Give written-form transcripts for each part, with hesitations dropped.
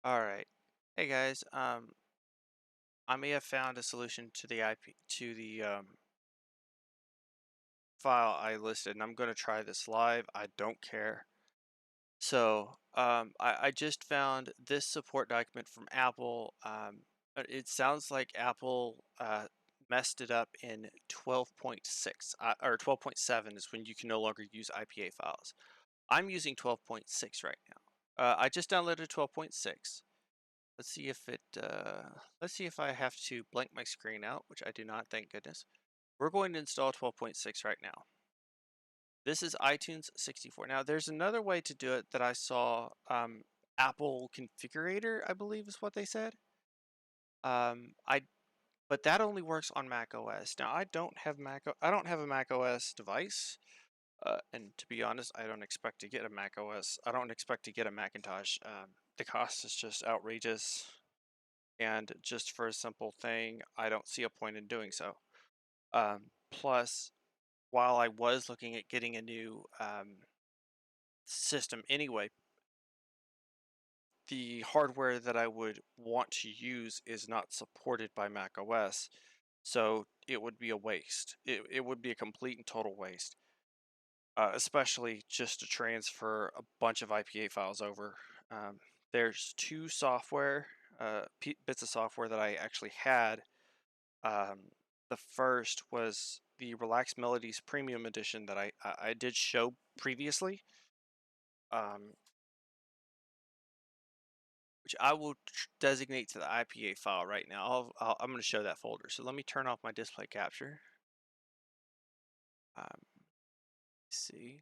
All right. Hey guys, I may have found a solution to the file I listed, and I'm going to try this live. I don't care. So, I just found this support document from Apple. It sounds like Apple messed it up in 12.6 or 12.7 is when you can no longer use IPA files. I'm using 12.6 right now. I just downloaded 12.6. Let's see if let's see if I have to blank my screen out, which I do not, thank goodness. We're going to install 12.6 right now. This is iTunes 64. Now, there's another way to do it that I saw. Apple Configurator, I believe, is what they said. I but that only works on Mac OS. Now, I don't have a Mac OS device, and to be honest, I don't expect to get a Mac OS. I don't expect to get a Macintosh. The cost is just outrageous. And just for a simple thing, I don't see a point in doing so. Plus, while I was looking at getting a new system anyway, the hardware that I would want to use is not supported by Mac OS, so it would be a waste. It would be a complete and total waste, especially just to transfer a bunch of IPA files over. There's two bits of software that I actually had. The first was the Relaxed Melodies Premium Edition that I did show previously, um, which I will designate to the IPA file right now. I'm going to show that folder. So let me turn off my display capture. See.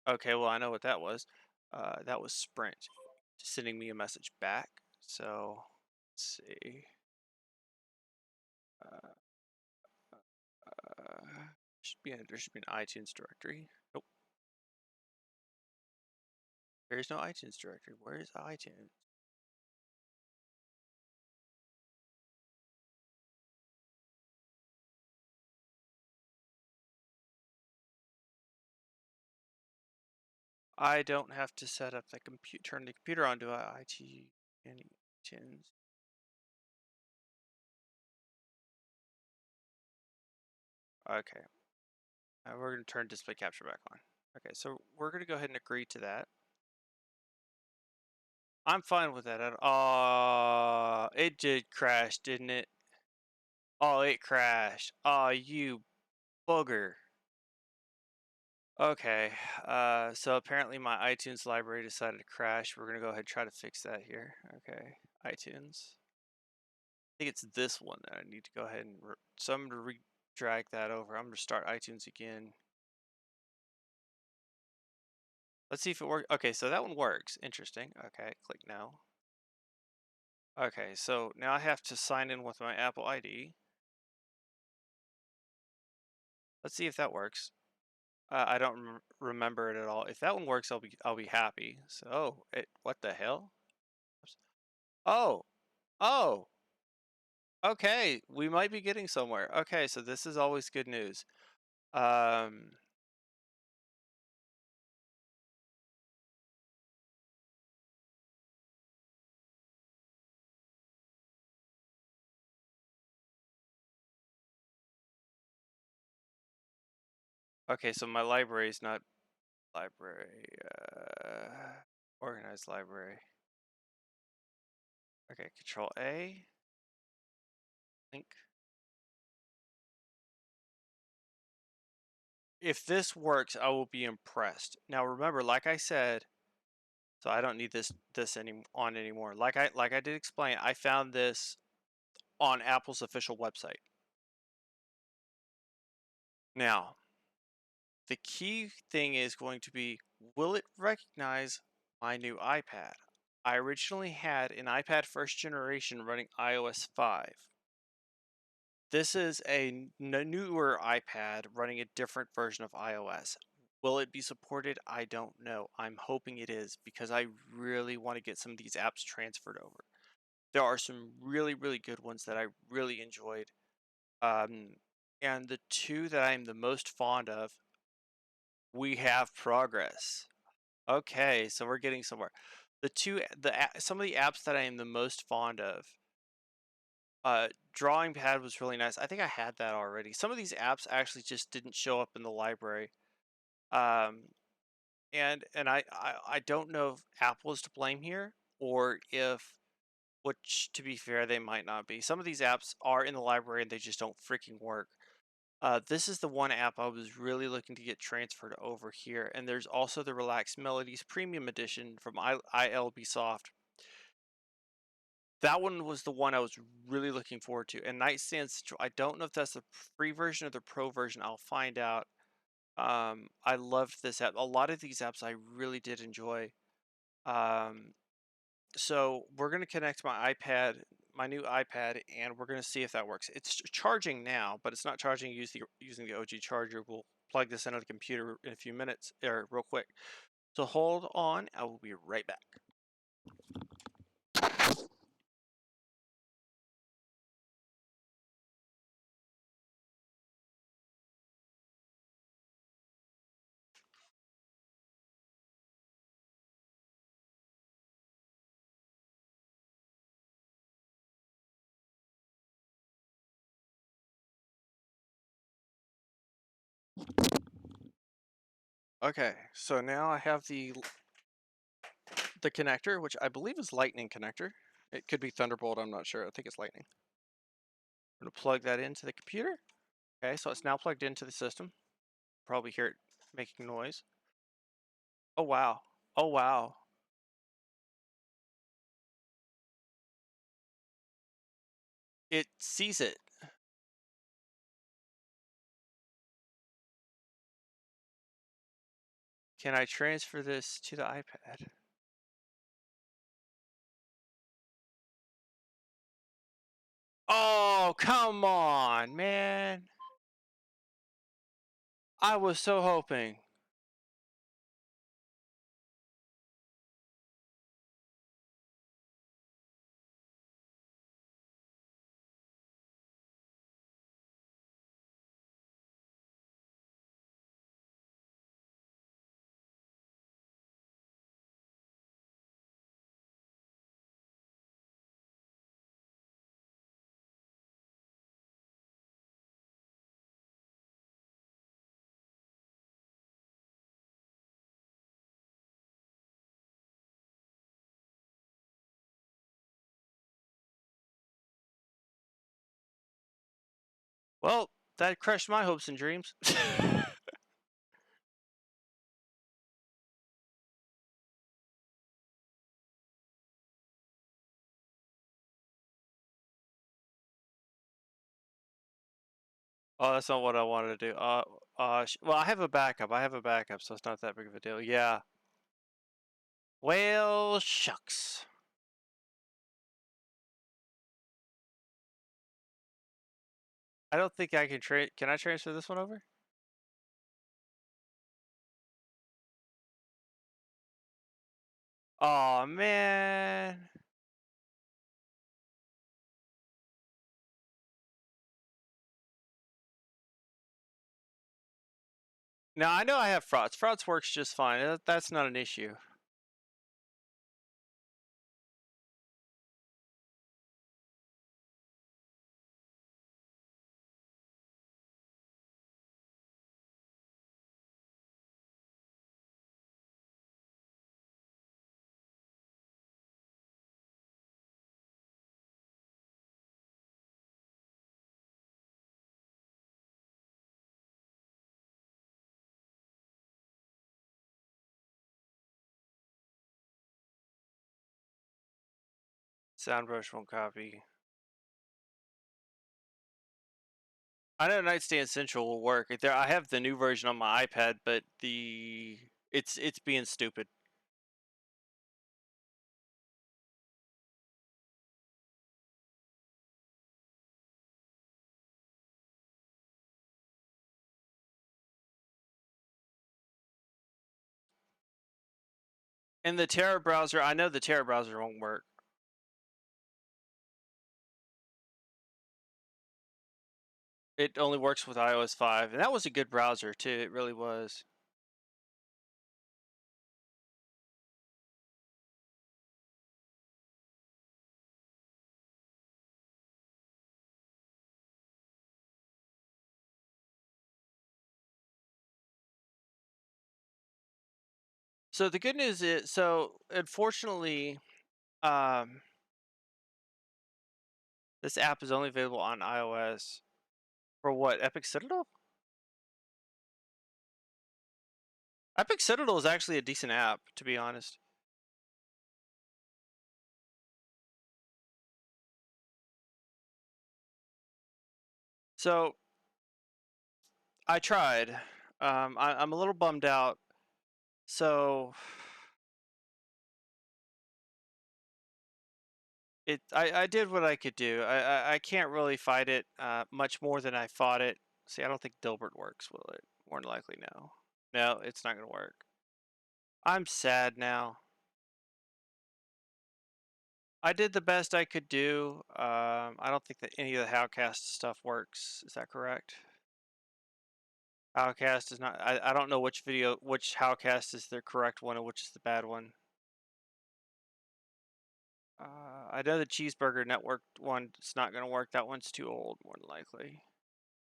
Okay, well I know what that was. That was Sprint sending me a message back. So let's see. Uh, there should be an iTunes directory. Nope, there is no iTunes directory. Where is iTunes? I don't have to set up the computer, turn the computer on to IT and iTunes. Okay, we're going to turn display capture back on. Okay, so we're going to go ahead and agree to that. I'm fine with that. It did crash, didn't it? Oh, it crashed. Oh, you booger. Okay, so apparently my iTunes library decided to crash. We're gonna go ahead and try to fix that here. Okay, iTunes. I think it's this one that I need to go ahead and so I'm gonna drag that over. I'm gonna start iTunes again. Let's see if it works. Okay, so that one works. Interesting. Okay, click now. Okay, so now I have to sign in with my Apple ID. Let's see if that works. I don't remember it at all. If that one works, I'll be happy. So, what the hell? Oh, oh, okay. We might be getting somewhere. Okay, so this is always good news. Um, okay, so my library is not library. Organized library. Okay, Control A. Link. If this works, I will be impressed. Now remember, like I said, so I don't need this anymore. Like I did explain, I found this on Apple's official website. Now, the key thing is going to be, will it recognize my new iPad? I originally had an iPad first generation running iOS 5. This is a newer iPad running a different version of iOS. Will it be supported? I don't know. I'm hoping it is because I really want to get some of these apps transferred over. There are some really, really good ones that I really enjoyed. Um, and the two that I'm the most fond of, we have progress. Okay, so we're getting somewhere. Some of the apps that I am the most fond of. Drawing pad was really nice. I think I had that already. Some of these apps actually just didn't show up in the library. Um, and I don't know if Apple is to blame here or if, which to be fair, they might not be. Some of these apps are in the library and they just don't freaking work. This is the one app I was really looking to get transferred over here. And there's also the Relaxed Melodies Premium Edition from ILB Soft. That one was the one I was really looking forward to. And Nightstand Central, I don't know if that's the free version or the pro version. I'll find out. I loved this app. A lot of these apps I really did enjoy. Um, so we're gonna connect my new iPad, and we're gonna see if that works. It's charging now, but it's not charging using the OG charger. We'll plug this into the computer in a few minutes, or real quick. So hold on, I will be right back. Okay, so now I have the connector, which I believe is Lightning connector. It could be Thunderbolt, I'm not sure. I think it's Lightning. I'm gonna plug that into the computer. Okay, so it's now plugged into the system. Probably hear it making noise. Oh wow. Oh wow. It sees it. Can I transfer this to the iPad? Oh, come on, man. I was so hoping. Well, that crushed my hopes and dreams. Oh, that's not what I wanted to do. Well, I have a backup. So it's not that big of a deal. Yeah. Well, shucks. I don't think I can trade. Can I transfer this one over? Oh man. Now I know I have frauds. Frauds works just fine. That's not an issue. Soundbrush won't copy. I know Nightstand Central will work. There, I have the new version on my iPad, but it's being stupid. And the Terra browser, I know the Terra browser won't work. It only works with iOS 5, and that was a good browser too. It really was. So the good news is, so unfortunately, um, this app is only available on iOS for what? Epic Citadel? Epic Citadel is actually a decent app, to be honest. So I tried. I'm a little bummed out. So I did what I could do. I can't really fight it much more than I fought it. See, I don't think Dilbert works, will it? More than likely, no. No, it's not gonna work. I'm sad now. I did the best I could do. I don't think that any of the Howcast stuff works. Is that correct? Howcast is not. I don't know which Howcast is the correct one and which is the bad one. I know the Cheeseburger Network one is not going to work. That one's too old, more than likely.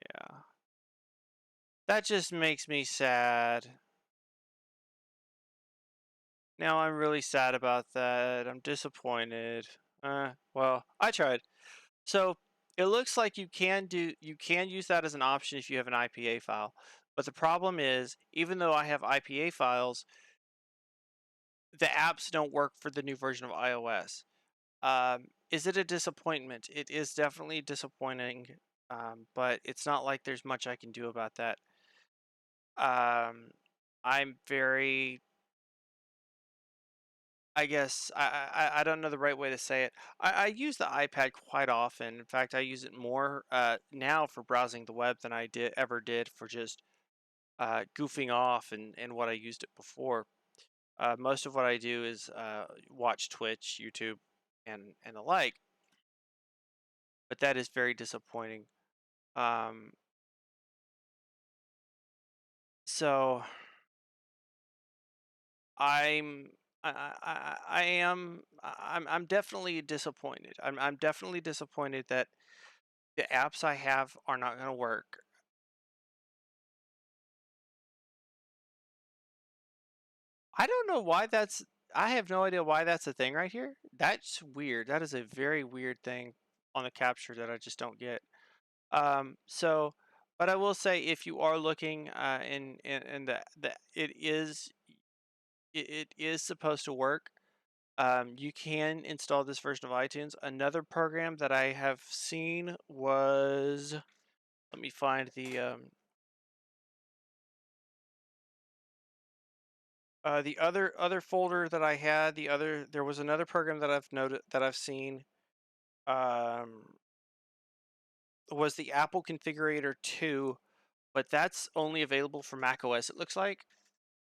Yeah. That just makes me sad. Now I'm really sad about that. I'm disappointed. Well, I tried. So it looks like you can use that as an option if you have an IPA file. But the problem is, even though I have IPA files, the apps don't work for the new version of iOS. Is it a disappointment? It is definitely disappointing, but it's not like there's much I can do about that. Um, I'm very, I guess, I don't know the right way to say it. I use the iPad quite often. In fact, I use it more now for browsing the web than I did for just goofing off and what I used it before. Most of what I do is watch Twitch, YouTube, and the like. But that is very disappointing. Um, so I'm I am I'm definitely disappointed. I'm definitely disappointed that the apps I have are not going to work. I don't know why that's. I have no idea why that's a thing right here. That's weird. That is a very weird thing on the capture that I just don't get. So, but I will say if you are looking in the it is supposed to work. You can install this version of iTunes. Another program that I have seen was, let me find the other folder that I had. There was another program that I've noted that I've seen um, was the Apple Configurator 2, but that's only available for Mac OS. It looks like,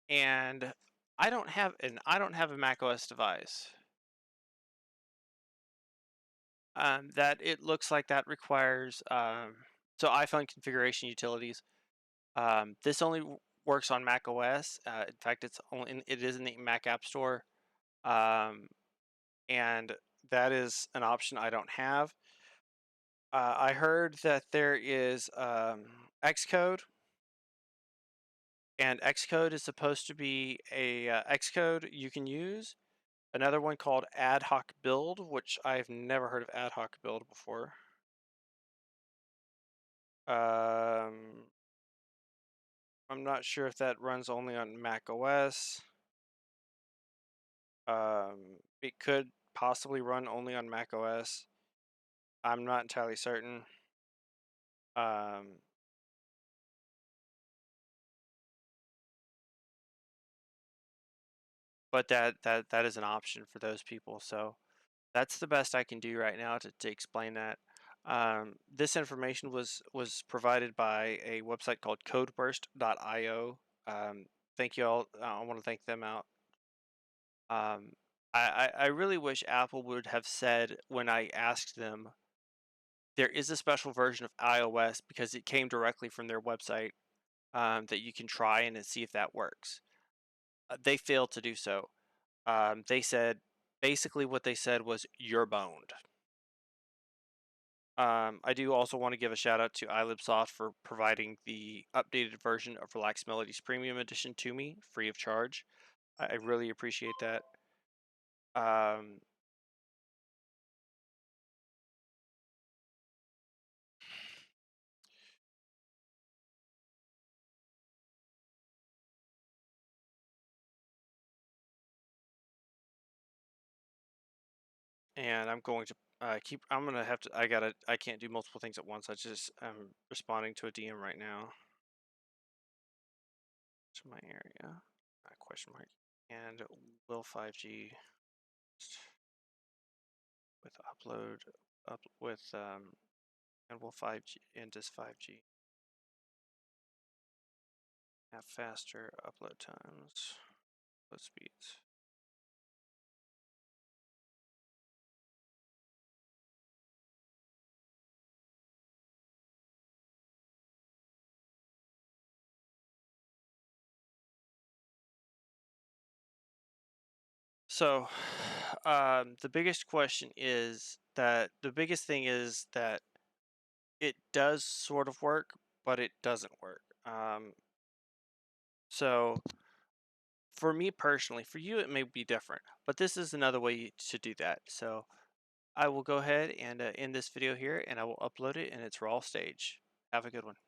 and I don't have a Mac OS device. That it looks like that requires so iPhone configuration utilities. This only works on Mac OS. In fact, it is in the Mac App Store, um, and that is an option I don't have. I heard that there is Xcode, and Xcode is supposed to be a Xcode you can use. Another one called Ad Hoc Build, which I've never heard of Ad Hoc Build before. Um, I'm not sure if that runs only on Mac OS. It could possibly run only on Mac OS. I'm not entirely certain. Um, but that is an option for those people. So that's the best I can do right now to explain that. This information was provided by a website called codeburst.io. Thank you all. I want to thank them out. I really wish Apple would have said when I asked them there is a special version of iOS because it came directly from their website that you can try and see if that works. They failed to do so. They said basically what they said was you're boned. I do also want to give a shout out to iLibsoft for providing the updated version of Relax Melodies Premium Edition to me free of charge. I really appreciate that. Um, and I'm going to keep. I'm gonna have to. I can't do multiple things at once. I'm responding to a DM right now. To my area. Question mark. And will 5G with upload up with and will 5G and does 5G have faster upload times, upload speeds? So, the biggest question is that the biggest thing is that it does sort of work, but it doesn't work. So for me personally, for you it may be different, but this is another way to do that. So I will go ahead and end this video here, and I will upload it in its raw stage. Have a good one.